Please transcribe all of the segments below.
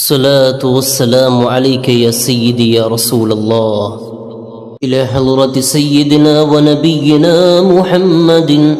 الصلاة والسلام عليك يا سيدي يا رسول الله. إلى حضرة سيدنا ونبينا محمد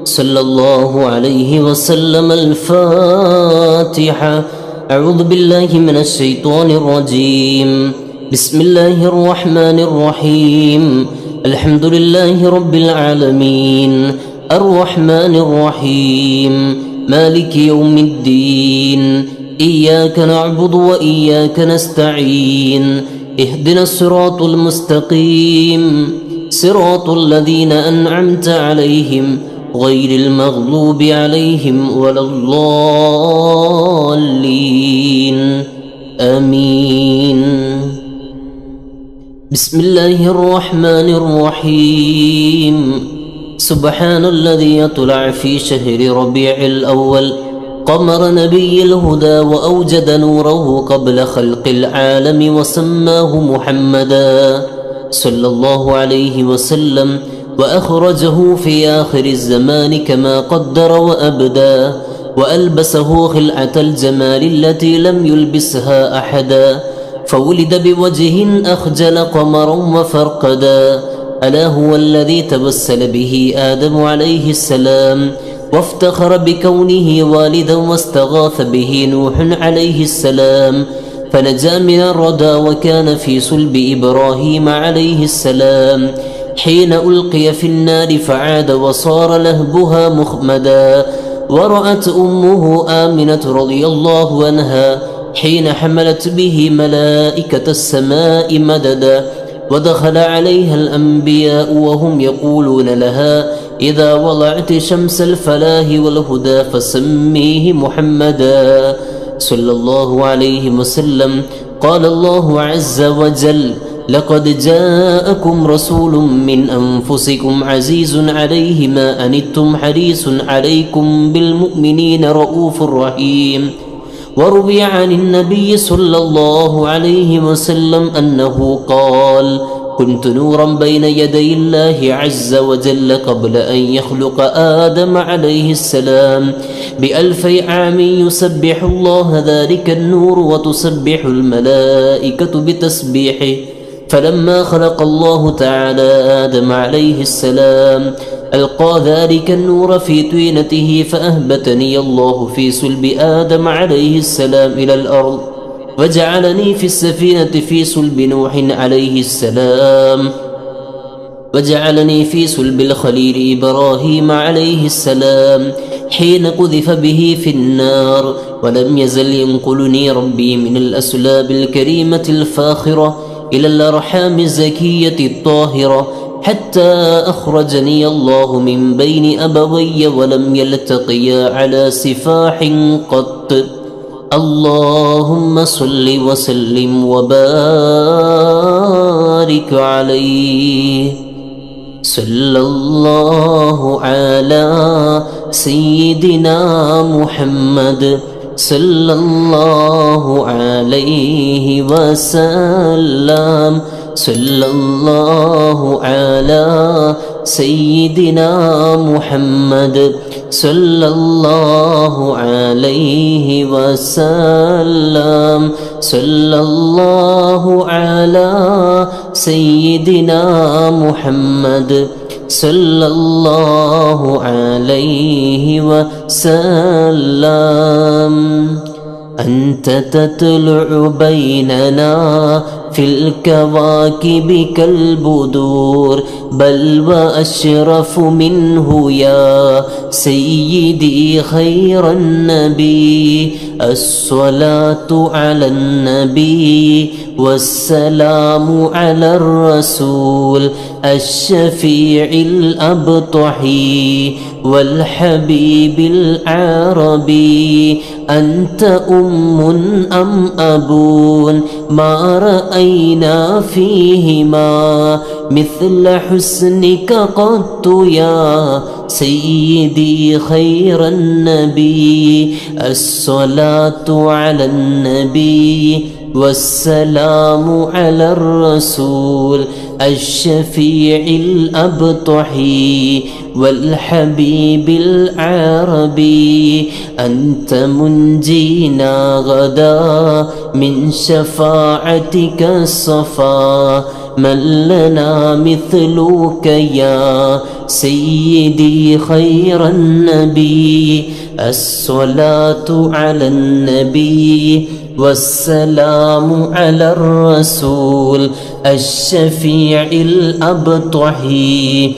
صلى الله عليه وسلم الفاتحة. أعوذ بالله من الشيطان الرجيم. بسم الله الرحمن الرحيم. الحمد لله رب العالمين الرحمن الرحيم مالك يوم الدين. إياك نعبد وإياك نستعين. اهدنا الصراط المستقيم صراط الذين أنعمت عليهم غير المغضوب عليهم ولا الضالين آمين. بسم الله الرحمن الرحيم. سبحان الذي يطلع في شهر ربيع الأول قمر نبي الهدى وأوجد نوره قبل خلق العالم وسماه محمدا صلى الله عليه وسلم وأخرجه في آخر الزمان كما قدر وأبدى وألبسه خلعة الجمال التي لم يلبسها أحدا فولد بوجه أخجل قمرا وفرقدا. ألا هو الذي تبسل به آدم عليه السلام وافتخر بكونه والدا واستغاث به نوح عليه السلام فنجا من الردى وكان في صلب إبراهيم عليه السلام حين ألقي في النار فعاد وصار لهبها مخمدا. ورأت أمه آمنة رضي الله عنها حين حملت به ملائكة السماء مددا ودخل عليها الأنبياء وهم يقولون لها إذا وضعت شمس الفلاح والهدى فسميه محمدا صلى الله عليه وسلم. قال الله عز وجل لقد جاءكم رسول من أنفسكم عزيز عليه ما أنتم حريص عليكم بالمؤمنين رؤوف رحيم. وروي عن النبي صلى الله عليه وسلم أنه قال كنت نورا بين يدي الله عز وجل قبل أن يخلق آدم عليه السلام ب1000 عام يسبح الله ذلك النور وتسبح الملائكة بتسبيحه. فلما خلق الله تعالى آدم عليه السلام ألقى ذلك النور في طينته فأهبتني الله في صلب آدم عليه السلام إلى الأرض وجعلني في السفينة في صلب نوح عليه السلام وجعلني في صلب الخليل إبراهيم عليه السلام حين قذف به في النار ولم يزل ينقلني ربي من الأسلاب الكريمة الفاخرة إلى الأرحام الزكية الطاهرة حتى أخرجني الله من بين أبوي ولم يلتقيا على سفاح قط. اللهم صل وسلم وبارك عليه. صلى الله على سيدنا محمد صلى الله عليه وسلم. صلى الله على سيدنا محمد صلى الله عليه وسلم. صلى الله على سيدنا محمد صلى الله عليه وسلم. أنت تطلع بيننا في الكواكب كالبدور بل وأشرف منه يا سيدي خير النبي. الصلاة على النبي والسلام على الرسول الشفيع الأبطحي والحبيب العربي. أنت أم أم أبون ما رأينا فيهما مثل حسنك قط يا سيدي خير النبي. الصلاة على النبي والسلام على الرسول الشفيع الأبطحي والحبيب العربي أنت منجينا غدا من شفاعتك الصفا من لنا مثلك يا سيدي خير النبي الصلاة على النبي والسلام على الرسول الشفيع الأبطحي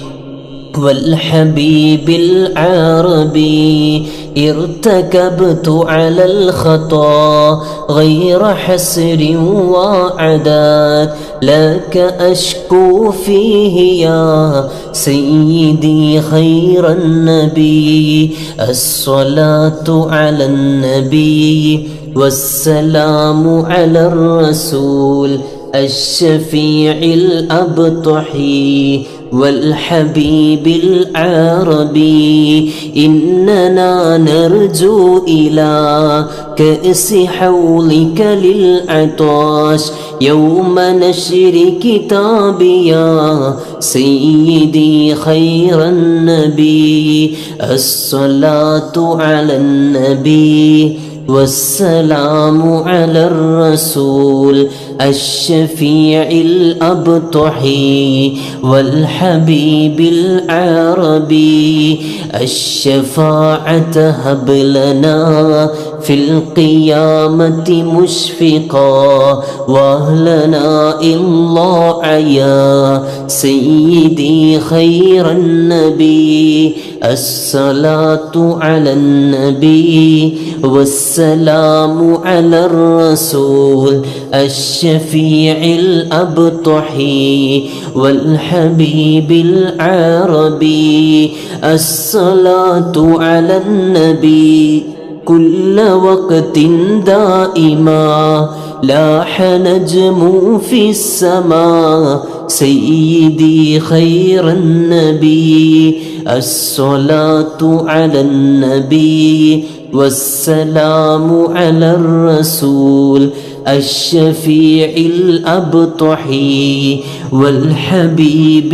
والحبيب العربي ارتكبت على الخطا غير حسر وعداد لك أشكو فيه يا سيدي خير النبي الصلاة على النبي والسلام على الرسول الشفيع الأبطحي والحبيب العربي إننا نرجو إلى كأس حولك للعطاش يوم نشر كتابي يا سيدي خير النبي الصلاة على النبي والسلام على الرسول الشفيع الأبطحي والحبيب العربي الشفاعة هب لنا في القيامة مشفقا واهلنا الله يا سيدي خير النبي الصلاة على النبي والسلام على الرسول الشفيع الأبطحي والحبيب العربي الصلاة على النبي كل وقت دائما لاح نجم في السماء سيدي خير النبي الصلاة على النبي والسلام على الرسول الشفيع الأبطحي والحبيب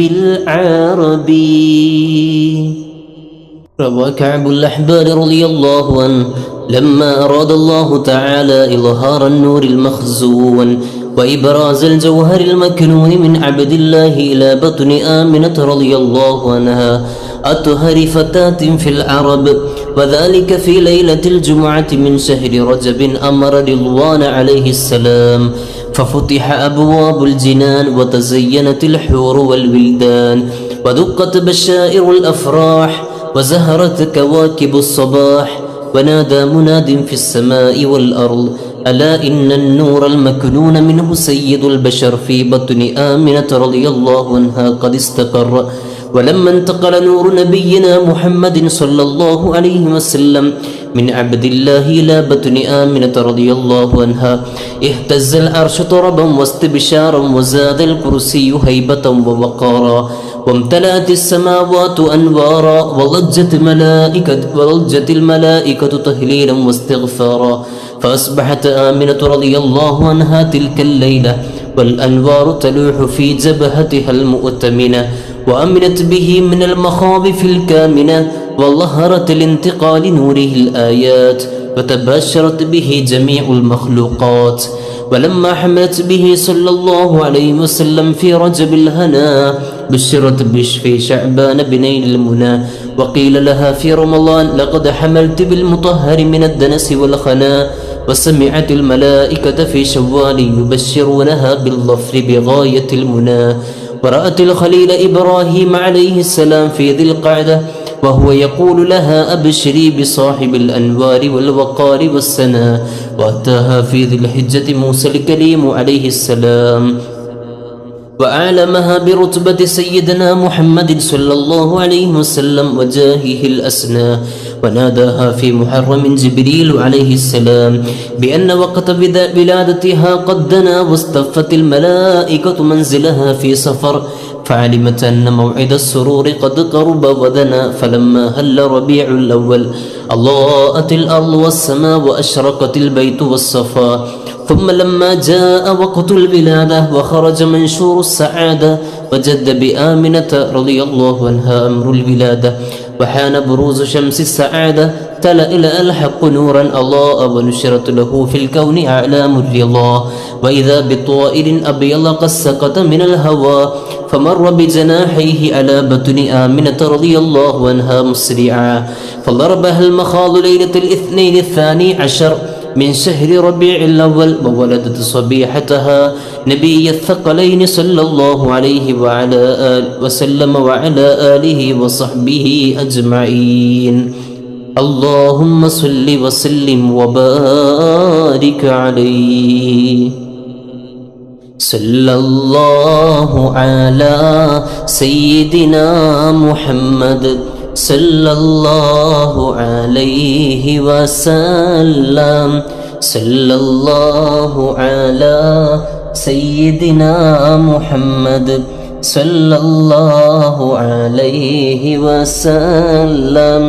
العربي. روى كعب الأحبار رضي الله عنه لما أراد الله تعالى إظهار النور المخزون وإبراز الجوهر المكنون من عبد الله إلى بطن آمنة رضي الله عنها أطهر فتاة في العرب وذلك في ليلة الجمعة من شهر رجب أمر رضوان عليه السلام ففتح أبواب الجنان وتزينت الحور والولدان ودقت بشائر الأفراح وزهرت كواكب الصباح ونادى مناد في السماء والأرض ألا إن النور المكنون منه سيد البشر في بطن آمنة رضي الله عنها قد استقر. ولما انتقل نور نبينا محمد صلى الله عليه وسلم من عبد الله إلى بطن آمنة رضي الله عنها اهتز العرش طربا واستبشارا وزاد الكرسي هيبة ووقارا وامتلأت السماوات أنوارا وضجت الملائكة تهليلا واستغفارا فأصبحت آمنة رضي الله عنها تلك الليلة والأنوار تلوح في جبهتها المؤتمنة وأمنت به من المخاوف الكامنة وظهرت لانتقال نوره الآيات وتباشرت به جميع المخلوقات. ولما حملت به صلى الله عليه وسلم في رجب الهنا بشرت في شعبان بنيل المنى وقيل لها في رمضان لقد حملت بالمطهر من الدنس والخنا وسمعت الملائكة في شوال يبشرونها بالظفر بغاية المنى. ورأت الخليل إبراهيم عليه السلام في ذي القعدة وهو يقول لها أبشري بصاحب الأنوار والوقار والسنا. وأتاها في ذي الحجة موسى الكليم عليه السلام وأعلمها برتبة سيدنا محمد صلى الله عليه وسلم وجاهه الأسنى. وناداها في محرم جبريل عليه السلام بأن وقت ولادتها قد دنا واصطفت الملائكة منزلها في سفر فعلمت أن موعد السرور قد قرب ودنا. فلما هل ربيع الأول أضاءت الأرض والسماء وأشرقت البيت والصفا ثم لما جاء وقت الولادة وخرج منشور السعادة وجد بآمنة رضي الله عنها أمر الولادة وحان بروز شمس السعادة تلألأ الحق نورا أضاء ونشرت له في الكون أعلام الرضا وإذا بطائر أبيض قد سقط من الهوى فمر بجناحيه على بطن آمنة رضي الله عنها مسرعا فضربها المخاض ليلة الاثنين الثاني عشر من شهر ربيع الأول وولدت صبيحتها نبي الثقلين صلى الله عليه وعلى آله وسلم وعلى آله وصحبه أجمعين. اللهم صل وسلم وبارك عليه. صلى الله على سيدنا محمد صلى الله عليه وسلم. صلى الله على سيدنا محمد صلى الله عليه وسلم.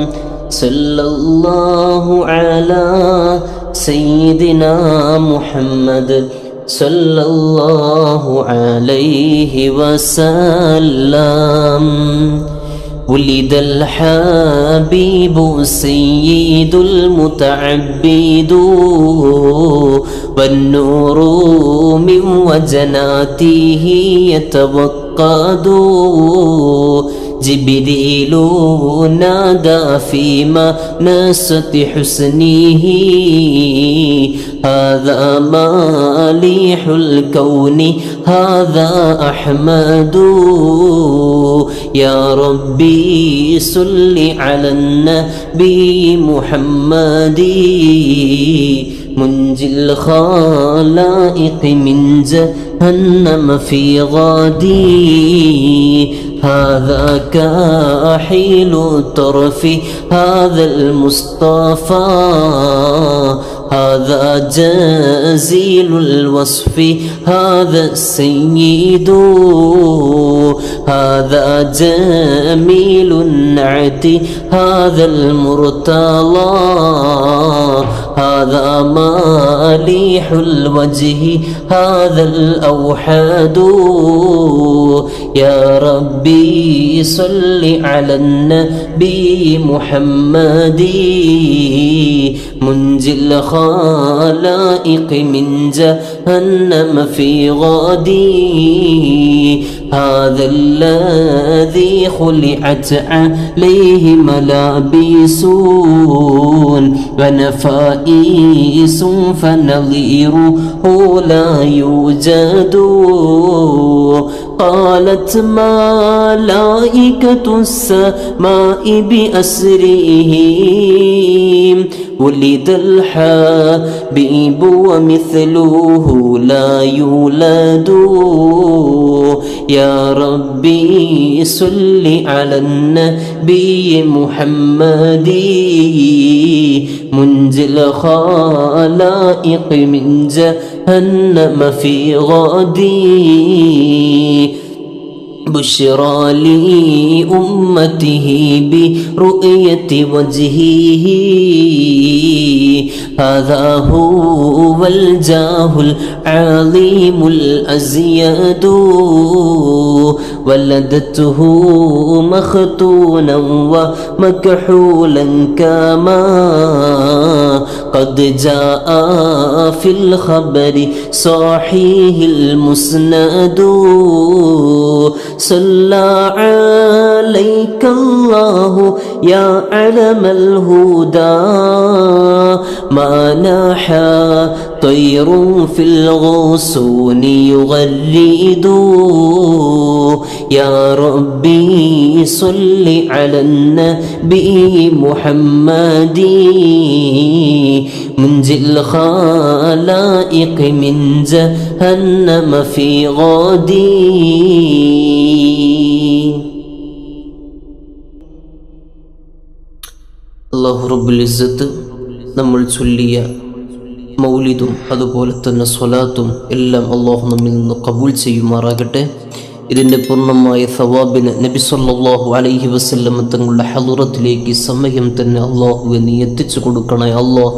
صلى الله على سيدنا محمد صلى الله عليه وسلم. ولد الحبيب سيد المتعبد والنور من وجناته يتوقد جبريل نادى في منصة حسنه هذا مالح الكون هذا أحمد. يا ربي صل على النبي محمد منجي الخلائق من جهنم في غادي هذا كاحيل الطرف هذا المصطفى هذا جزيل الوصف هذا السيد هذا جميل النعت هذا المرتضى هذا مالح الوجه هذا الأوحد. يا ربي صل على النبي محمد منجي الخلائق من جهنم في غادي هذا الذي خلعت عليه ملابس ونفائس فنظيره لا يوجد. قالت ملائكة السماء بأسره ولد الحبيب ومثله لا يولد. يا ربي صل على النبي محمد منجي الخلائق من جهنم في غادي بشرى لأمته برؤية وجهه هذا هو الجاه العظيم الأزيد ولدته مختونا ومكحولا كما قد جاء في الخبر صحيح المسند. صلى عليك الله يا علم الهدى ما نحى طير في الغصون يغرد. يا ربي صل على النبي محمد منجي الخلائق من جهنم في غادي. അല്ലാഹു റബ്ബുൽ ഇസ്സത്ത് നമ്മൾ ചൊല്ലിയ മൗലിദും അതുപോലെ തന്നെ സ്വലാത്തും എല്ലാം അല്ലാഹു നമ്മിൽ നിന്ന് കബൂൽ ചെയ്യുമാറാകട്ടെ. ഇതിൻ്റെ പൂർണ്ണമായ സവാബിന് നബി സല്ലല്ലാഹു അലൈഹി വസല്ലം തങ്ങളുടെ ഹളറത്തിലേക്ക് സമയം തന്നെ അല്ലാഹുവേ നീ എത്തിച്ചു കൊടുക്കണേ. അല്ലാഹ്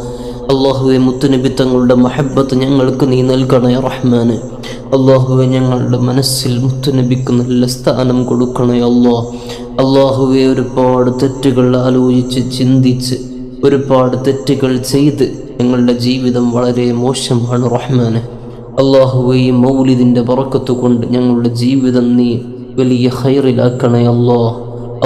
അള്ളാഹുവെ മുത്തുനബി തങ്ങളുടെ മഹബത്ത് ഞങ്ങൾക്ക് നീ നൽകണേ റഹ്മാനെ. അള്ളാഹുവെ ഞങ്ങളുടെ മനസ്സിൽ മുത്തുനബിക്ക് നല്ല സ്ഥാനം കൊടുക്കണേ അല്ലാഹ്. അള്ളാഹുവെ ഒരുപാട് തെറ്റുകൾ ആലോചിച്ച് ചിന്തിച്ച് ഒരുപാട് തെറ്റുകൾ ചെയ്ത് ഞങ്ങളുടെ ജീവിതം വളരെ മോശമാണ് റഹ്മാനെ. അള്ളാഹുവെ ഈ മൗലിദിൻ്റെ ബറക്കത്ത് കൊണ്ട് ഞങ്ങളുടെ ജീവിതം നീ വലിയ ഖൈറിലാക്കണേ അല്ലാഹ്.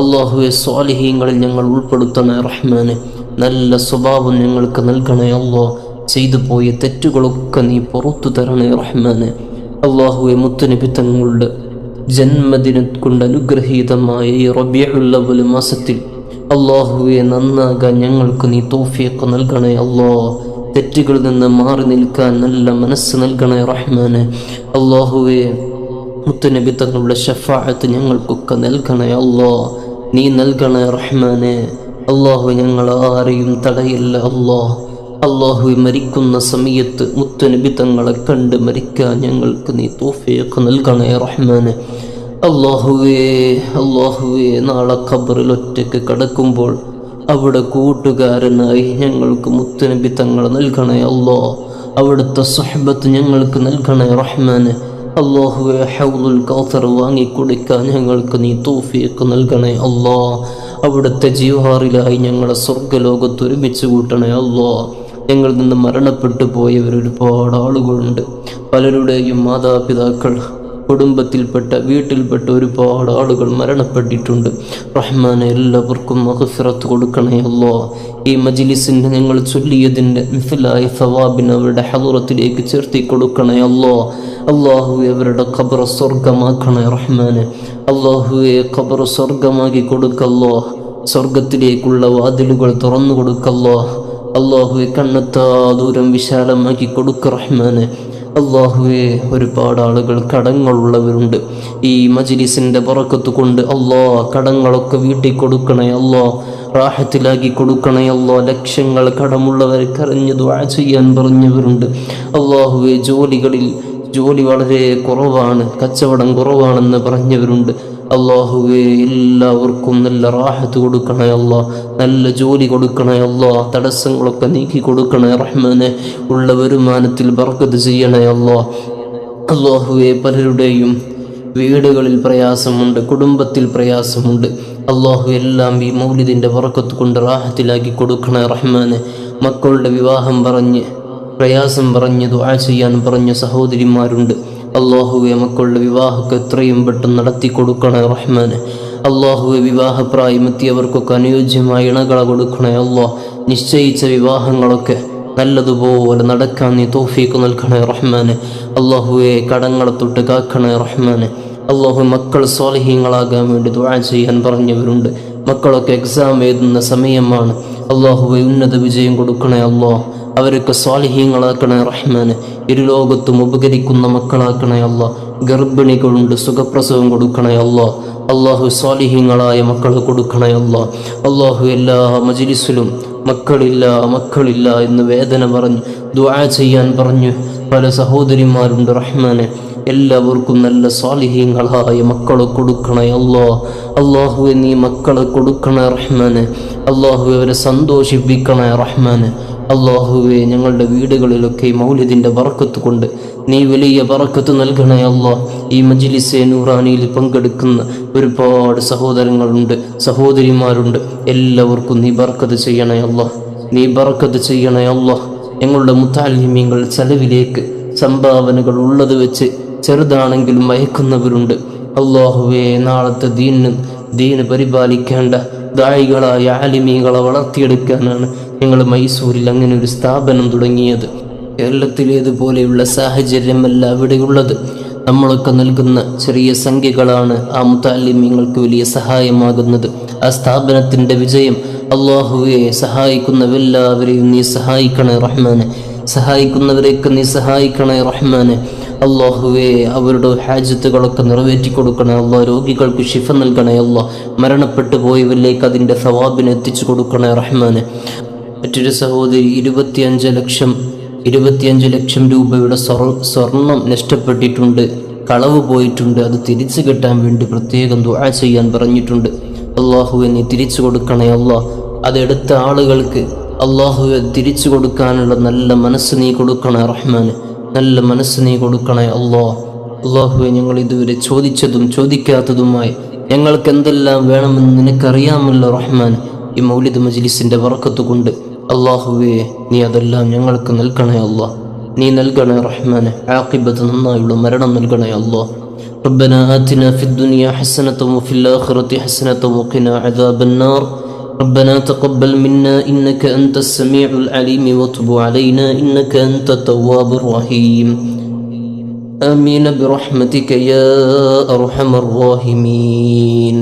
അള്ളാഹുവെ സ്വാലിഹീങ്ങളിൽ ഞങ്ങൾ ഉൾപ്പെടുത്തണേ റഹ്മാനെ. നല്ല സ്വഭാവം ഞങ്ങൾക്ക് നൽകണേ അല്ലാഹ്. ചെയ്തു പോയ തെറ്റുകളൊക്കെ നീ പുറത്തു തരണേ റഹ്മാനെ. അള്ളാഹുവെ മുത്തുനബി തങ്ങളുടെ ജന്മദിനം കൊണ്ട് അനുഗ്രഹീതമായ ഈ റബീഉൽ അവ്വൽ മാസത്തിൽ അള്ളാഹുവെ നന്നാകാൻ ഞങ്ങൾക്ക് നീ തൗഫീഖ് നൽകണേ അല്ലാഹ്. തെറ്റുകളിൽ നിന്ന് മാറി നിൽക്കാൻ നല്ല മനസ്സ് നൽകണേ റഹ്മാനെ. അള്ളാഹുവെ മുത്തുനബി തങ്ങളുടെ ശഫാഅത്ത് ഞങ്ങൾക്കൊക്കെ നൽകണേ അല്ലാഹ്. നീ നൽകണേ റഹ്മാനെ. അള്ളാഹു ഞങ്ങൾ ആരെയും തടയില്ല അല്ലാഹ്. അള്ളാഹുവെ മരിക്കുന്ന സമയത്ത് മുത്തുനബി തങ്ങളെ കണ്ട് മരിക്കാൻ ഞങ്ങൾക്ക് നീ തൗഫീഖ് നൽകണേ റഹ്മാനെ. അള്ളാഹുവേ നാളെ ഖബറിൽ ഒറ്റയ്ക്ക് കിടക്കുമ്പോൾ അവിടെ കൂട്ടുകാരനായി ഞങ്ങൾക്ക് മുത്തുനബി തങ്ങളെ നൽകണേ അല്ലാഹ്. അവിടുത്തെ സുഹബത്ത് ഞങ്ങൾക്ക് നൽകണേ റഹ്മാനെ. അള്ളാഹുവെ ഹൗലുൽ കൗസർ വാങ്ങിക്കൊടുക്കാൻ ഞങ്ങൾക്ക് നീ തൗഫീഖ് നൽകണേ അല്ലാഹ്. അവിടുത്തെ ജിവാറിലായി ഞങ്ങളെ സ്വർഗ്ഗലോകത്ത് ഒരുമിച്ച് കൂട്ടണേ അല്ലാഹ്. ഞങ്ങളിൽ നിന്ന് മരണപ്പെട്ടു പോയവർ ഒരുപാട് ആളുകളുണ്ട്. പലരുടെയും മാതാപിതാക്കൾ, കുടുംബത്തിൽപ്പെട്ട വീട്ടിൽപ്പെട്ട ഒരുപാട് ആളുകൾ മരണപ്പെട്ടിട്ടുണ്ട് റഹ്മാനെ. എല്ലാവർക്കും മഗ്ഫിറത്ത് കൊടുക്കണേ അല്ലാഹ്. ഈ മജ്ലിസിൻ്റെ ഞങ്ങൾ ചൊല്ലിയതിൻ്റെ മിസ്ലായ സവാബിന് അവരുടെ ഹദറത്തിലേക്ക് ചേർത്തി കൊടുക്കണേ അല്ലാഹ്. അള്ളാഹുവെ അവരുടെ ഖബർ സ്വർഗമാക്കണേ റഹ്മാനെ. അള്ളാഹുവെ ഖബർ സ്വർഗമാക്കി കൊടുക്കല്ലോ. സ്വർഗത്തിലേക്കുള്ള വാതിലുകൾ തുറന്നു കൊടുക്കല്ലോ. അള്ളാഹുവെ കണ്ണെത്താ ദൂരം വിശാലമാക്കി കൊടുക്ക റഹ്മാനെ. അള്ളാഹുവെ ഒരുപാട് ആളുകൾ കടങ്ങളുള്ളവരുണ്ട്. ഈ മജ്ലിസിൻ്റെ ബറക്കത്ത് കൊണ്ട് കടങ്ങളൊക്കെ വീട്ടിൽ കൊടുക്കണേ അല്ലാഹ്. റാഹത്തിലാക്കി കൊടുക്കണേ അല്ലാഹ്. ലക്ഷങ്ങൾ കടമുള്ളവരെ കരഞ്ഞ് ദുആ ചെയ്യാൻ പറഞ്ഞവരുണ്ട്. അള്ളാഹുവെ ജോലി വളരെ കുറവാണ്, കച്ചവടം കുറവാണെന്ന് പറഞ്ഞവരുണ്ട്. അള്ളാഹുവെ എല്ലാവർക്കും നല്ല റാഹത്ത് കൊടുക്കണേ അല്ലാഹ്. നല്ല ജോലി കൊടുക്കണേ അല്ലാഹ്. തടസ്സങ്ങളൊക്കെ നീക്കി കൊടുക്കണേ റഹ്മാനെ. ഉള്ള വരുമാനത്തിൽ ബർക്കത്ത് ചെയ്യണേ അല്ലാഹ്. അള്ളാഹുവെ പലരുടെയും വീടുകളിൽ പ്രയാസമുണ്ട്, കുടുംബത്തിൽ പ്രയാസമുണ്ട്. അള്ളാഹു എല്ലാം ഈ മൗലിദിൻ്റെ ബർക്കത്ത് കൊണ്ട് റാഹത്തിലാക്കി കൊടുക്കണേ റഹ്മാനെ. മക്കളുടെ വിവാഹം പറഞ്ഞ് പ്രയാസം പറഞ്ഞ് ദുആ ചെയ്യാൻ പറഞ്ഞ സഹോദരിമാരുണ്ട്. അള്ളാഹുവെ മക്കളുടെ വിവാഹമൊക്കെ എത്രയും പെട്ടെന്ന് നടത്തി കൊടുക്കണേ റഹ്മാനെ. അള്ളാഹുവെ വിവാഹപ്രായമെത്തിയവർക്കൊക്കെ അനുയോജ്യമായ ഇണകളെ കൊടുക്കണേ അല്ലാഹ്. നിശ്ചയിച്ച വിവാഹങ്ങളൊക്കെ നല്ലതുപോലെ നടക്കാൻ നീ തൗഫീഖ് നൽകണേ റഹ്മാനെ. അള്ളാഹുവെ കടങ്ങളെ തൊട്ട് കാക്കണേ റഹ്മാനെ. അള്ളാഹു മക്കൾ സ്വാലിഹീങ്ങളാകാൻ വേണ്ടി ദുആ ചെയ്യാൻ പറഞ്ഞവരുണ്ട്. മക്കളൊക്കെ എക്സാം എഴുതുന്ന സമയമാണ്. അള്ളാഹുവെ ഉന്നത വിജയം കൊടുക്കണേ അല്ലാഹ്. അവരൊക്കെ സ്വാലിഹീങ്ങളാക്കണേ റഹ്മാനെ. ഇരുലോകത്തും ഉപകരിക്കുന്ന മക്കളാക്കണേ അല്ലാഹ്. ഗർഭിണികളുണ്ട്, സുഖപ്രസവം കൊടുക്കണേ അല്ലാഹ്. അള്ളാഹു സ്വാലിഹീങ്ങളായ മക്കൾ കൊടുക്കണേ അല്ലാഹ്. അള്ളാഹു എല്ലാ മജ്ലിസിലും മക്കളില്ല എന്ന് വേദന പറഞ്ഞു ദുആ ചെയ്യാൻ പറഞ്ഞു പല സഹോദരിമാരുണ്ട് റഹ്മാനെ. എല്ലാവർക്കും നല്ല സ്വാലിഹീങ്ങളായ മക്കളെ കൊടുക്കണേ അല്ലാഹ്. അള്ളാഹുവെ നീ മക്കളെ കൊടുക്കണേ റഹ്മാനെ. അള്ളാഹുവെ അവരെ സന്തോഷിപ്പിക്കണേ റഹ്മാനെ. അള്ളാഹുവെ ഞങ്ങളുടെ വീടുകളിലൊക്കെ ഈ മൗലിദിൻ്റെ ബറക്കത്ത് കൊണ്ട് നീ വലിയ ബറക്കത്ത് നൽകണേ അല്ലാഹ്. ഈ മജ്ലിസെ നൂറാനിയിൽ പങ്കെടുക്കുന്ന ഒരുപാട് സഹോദരങ്ങളുണ്ട്, സഹോദരിമാരുണ്ട്. എല്ലാവർക്കും നീ ബറക്കത്ത് ചെയ്യണേ അല്ലാഹ്. നീ ബറക്കത്ത് ചെയ്യണേ അല്ലാഹ്. ഞങ്ങളുടെ മുത്തഅല്ലിമീങ്ങൾ ചെലവിലേക്ക് സംഭാവനകൾ ഉള്ളത് വെച്ച് ചെറുതാണെങ്കിലും വഹിക്കുന്നവരുണ്ട്. അള്ളാഹുവെ നാളത്തെ ദീന് പരിപാലിക്കേണ്ട ദായികളായ ആലിമീങ്ങളെ വളർത്തിയെടുക്കാനാണ് ഞങ്ങൾ മൈസൂരിൽ അങ്ങനെ ഒരു സ്ഥാപനം തുടങ്ങിയത്. കേരളത്തിലേതുപോലെയുള്ള സാഹചര്യമല്ല അവിടെയുള്ളത്. നമ്മളൊക്കെ നൽകുന്ന ചെറിയ സംഖ്യകളാണ് ആ മുത്തഅല്ലിമീങ്ങൾക്ക് വലിയ സഹായമാകുന്നത്. ആ സ്ഥാപനത്തിൻ്റെ വിജയം അള്ളാഹുവെ സഹായിക്കുന്നവരെല്ലാവരെയും നീ സഹായിക്കണേ റഹ്മാനെ. സഹായിക്കുന്നവരെയൊക്കെ നീ സഹായിക്കണേ റഹ്മാനെ. അള്ളാഹുവെ അവരുടെ ഹാജത്തുകളൊക്കെ നിറവേറ്റി കൊടുക്കണേ അല്ലാഹ്. രോഗികൾക്ക് ശിഫ നൽകണേ അല്ലാഹ്. മരണപ്പെട്ടു പോയവരിലേക്ക് അതിൻ്റെ സവാബിനെ എത്തിച്ചു കൊടുക്കണേ റഹ്മാനെ. മറ്റൊരു സഹോദരി 25 ലക്ഷം രൂപയുടെ സ്വർണം നഷ്ടപ്പെട്ടിട്ടുണ്ട്, കളവ് പോയിട്ടുണ്ട്. അത് തിരിച്ചു കിട്ടാൻ വേണ്ടി പ്രത്യേകം ദുആ ചെയ്യാൻ പറഞ്ഞിട്ടുണ്ട്. അള്ളാഹുവെ നീ തിരിച്ചു കൊടുക്കണേ അല്ലാഹ്. അതെടുത്ത ആളുകൾക്ക് അള്ളാഹുവെ തിരിച്ചു കൊടുക്കാനുള്ള നല്ല മനസ്സ് നീ കൊടുക്കണേ റഹ്മാന്, നല്ല മനസ്സ് നീ കൊടുക്കണേ അള്ളാഹുവെ ഞങ്ങൾ ഇതുവരെ ചോദിച്ചതും ചോദിക്കാത്തതുമായി ഞങ്ങൾക്ക് എന്തെല്ലാം വേണമെന്ന് നിനക്കറിയാമല്ലോ റഹ്മാൻ. ഈ മൗലിദ് മജ്ലിസിന്റെ ബറക്കത്ത് കൊണ്ട് അള്ളാഹുവെ നീ അതെല്ലാം ഞങ്ങൾക്ക് നൽകണേ നീ നൽകണേ റഹ്മാനെ. ആഖിബത്ത് നന്നായുള്ള മരണം നൽകണേ ربنا آتنا في الدنيا حسنة وفي الآخرة حسنة وقنا عذاب النار. ربنا تقبل منا إنك أنت السميع العليم وتب علينا إنك أنت التواب الرحيم. آمين برحمتك يا أرحم الراحمين.